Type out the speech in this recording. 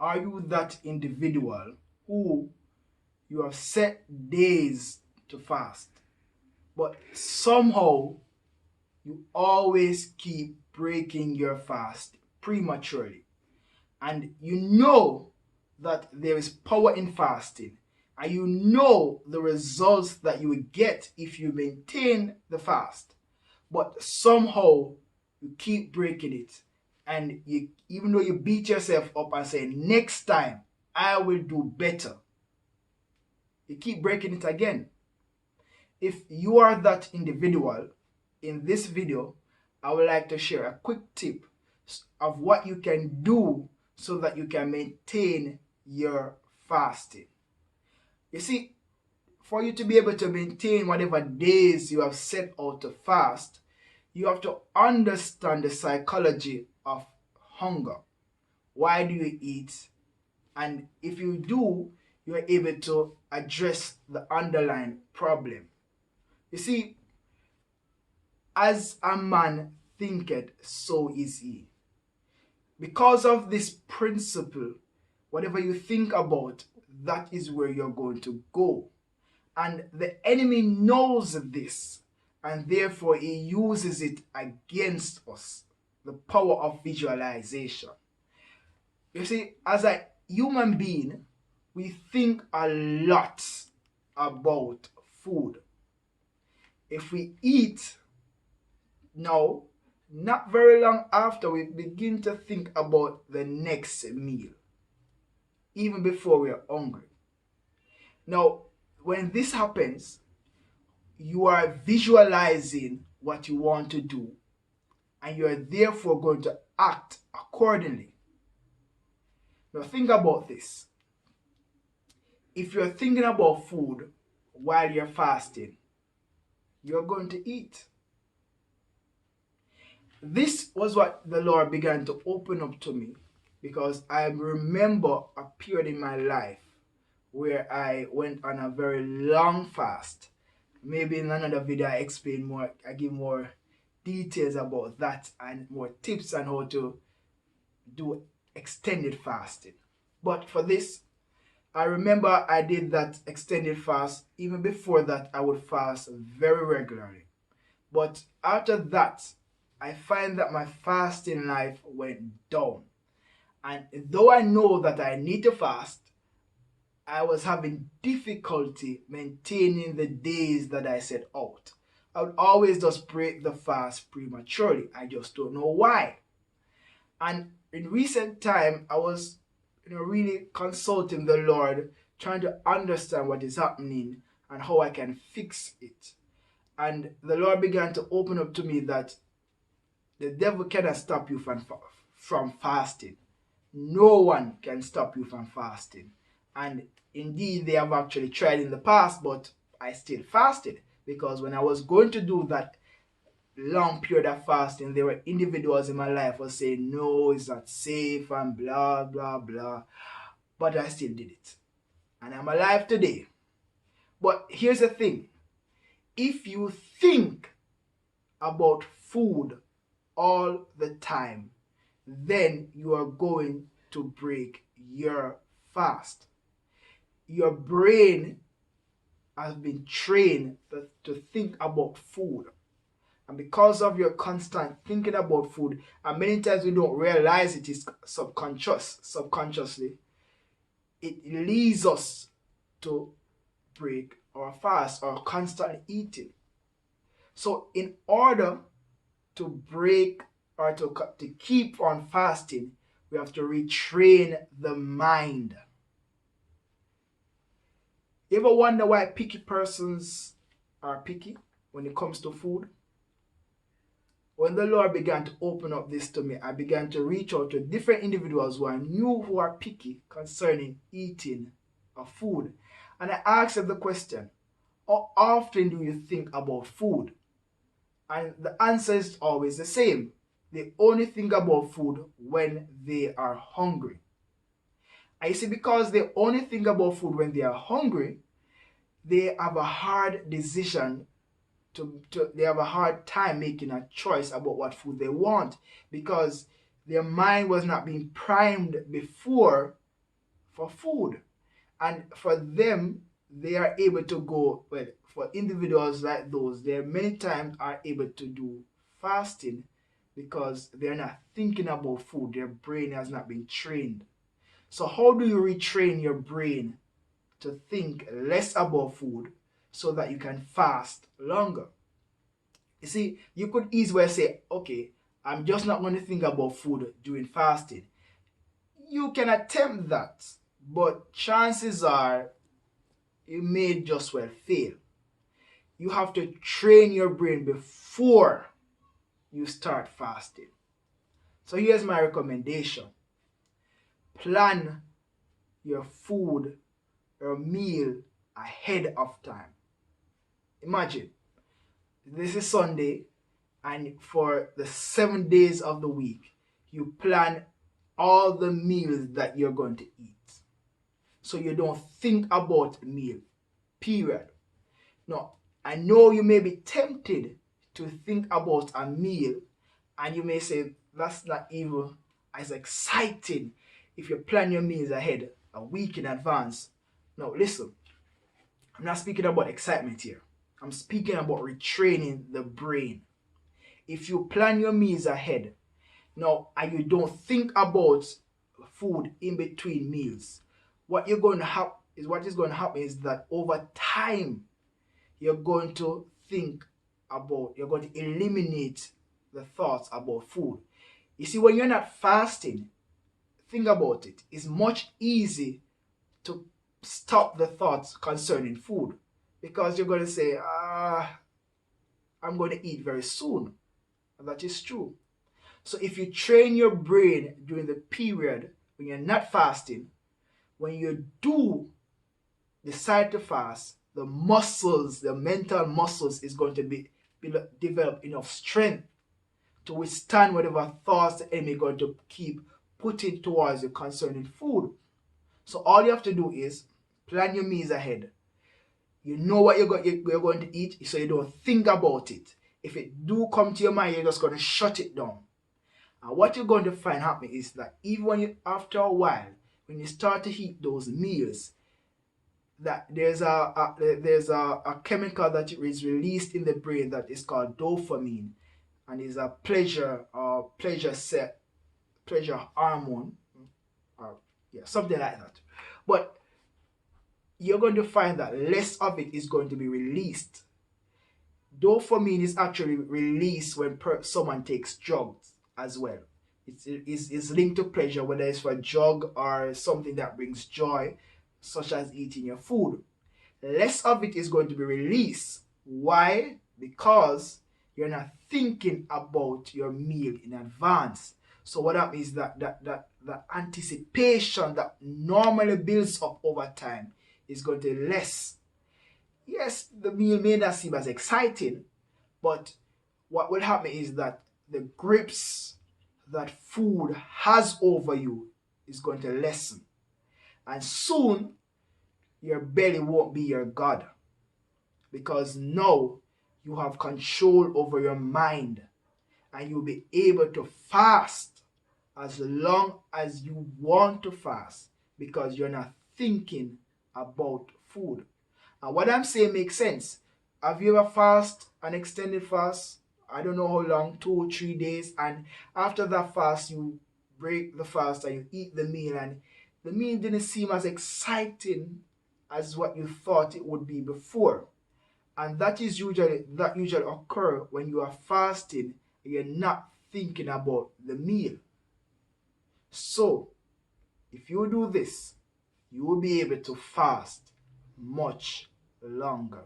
Are you that individual who you have set days to fast, but somehow you always keep breaking your fast prematurely? And you know that there is power in fasting, and you know the results that you will get if you maintain the fast, but somehow you keep breaking it. And you, even though you beat yourself up and say, next time I will do better, you keep breaking it again. If you are that individual, in this video I would like to share a quick tip of what you can do so that you can maintain your fasting. You see, for you to be able to maintain whatever days you have set out to fast, you have to understand the psychology of hunger. Why do you eat? And if you do, you are able to address the underlying problem. You see, as a man thinketh, so is he. Because of this principle, whatever you think about, that is where you're going to go. And the enemy knows this, and therefore he uses it against us. The power of visualization. You see, as a human being, we think a lot about food. If we eat now, not very long after, we begin to think about the next meal, even before we are hungry. Now, when this happens, you are visualizing what you want to do, and you are therefore going to act accordingly. Now, think about this. If you're thinking about food while you're fasting, you're going to eat. This was what the Lord began to open up to me, because I remember a period in my life where I went on a very long fast. Maybe in another video I explain more, I give more details about that and more tips on how to do extended fasting. But for this, I remember I did that extended fast. Even before that, I would fast very regularly. But after that, I find that my fasting life went down. And though I know that I need to fast, I was having difficulty maintaining the days that I set out. I would always just break the fast prematurely. I just don't know why. And in recent time, I was really consulting the Lord, trying to understand what is happening and how I can fix it. And the Lord began to open up to me that the devil cannot stop you from fasting. No one can stop you from fasting. And indeed, they have actually tried in the past, but I still fasted, because when I was going to do that long period of fasting, there were individuals in my life who were saying, no, it's not safe and blah, blah, blah. But I still did it. And I'm alive today. But here's the thing. If you think about food all the time, then you are going to break your fast. Your brain has been trained to think about food. And because of your constant thinking about food, and many times we don't realize it is subconsciously, it leads us to break our fast or constant eating. So in order to break or to keep on fasting, we have to retrain the mind. You ever wonder why picky persons are picky when it comes to food? When the Lord began to open up this to me, I began to reach out to different individuals who I knew who are picky concerning eating of food. And I asked them the question, how often do you think about food? And the answer is always the same. They only think about food when they are hungry. And you see, because they only think about food when they are hungry, they have a hard decision they have a hard time making a choice about what food they want, because their mind was not being primed before for food. And for them, they are able to go, well, for individuals like those, they many times are able to do fasting because they're not thinking about food. Their brain has not been trained. So how do you retrain your brain to think less about food so that you can fast longer? You see, you could easily say, okay, I'm just not going to think about food during fasting. You can attempt that, but chances are you may just well fail. You have to train your brain before you start fasting. So here's my recommendation. Plan your food or meal ahead of time. Imagine, this is Sunday, and for the 7 days of the week, you plan all the meals that you're going to eat. So you don't think about a meal, period. Now, I know you may be tempted to think about a meal, and you may say that's not even as exciting if you plan your meals ahead a week in advance. Now, listen, I'm not speaking about excitement here. I'm speaking about retraining the brain. If you plan your meals ahead, now, and you don't think about food in between meals, what is going to happen is that over time, you're going to eliminate the thoughts about food. You see, when you're not fasting, think about it. It's much easier to stop the thoughts concerning food because you're going to say, I'm going to eat very soon. And that is true. So if you train your brain during the period when you're not fasting, when you do decide to fast, the mental muscles is going to develop enough strength to withstand whatever thoughts the enemy is going to keep putting towards you concerning food. So all you have to do is plan your meals ahead. You know what you're going to eat, so you don't think about it. If it do come to your mind, you're just going to shut it down. And what you're going to find happening is that even after a while, when you start to eat those meals, that there's a chemical that is released in the brain that is called dopamine, and is a pleasure hormone, or something like that. But you're going to find that less of it is going to be released. Dopamine is actually released when someone takes drugs as well. It's linked to pleasure, whether it's for a drug or something that brings joy, such as eating your food. Less of it is going to be released. Why? Because you're not thinking about your meal in advance. So what that means is that anticipation that normally builds up over time is going to be less. Yes, the meal may not seem as exciting, but what will happen is that the grips that food has over you is going to lessen. And soon, your belly won't be your God. Because now you have control over your mind. And you'll be able to fast as long as you want to fast. Because you're not thinking about food. And what I'm saying makes sense. Have you ever fasted an extended fast? I don't know how long, 2 or 3 days. And after that fast, you break the fast and you eat the meal. And the meal didn't seem as exciting as what you thought it would be before. And that usually occur when you are fasting and you're not thinking about the meal. So, if you do this, you will be able to fast much longer.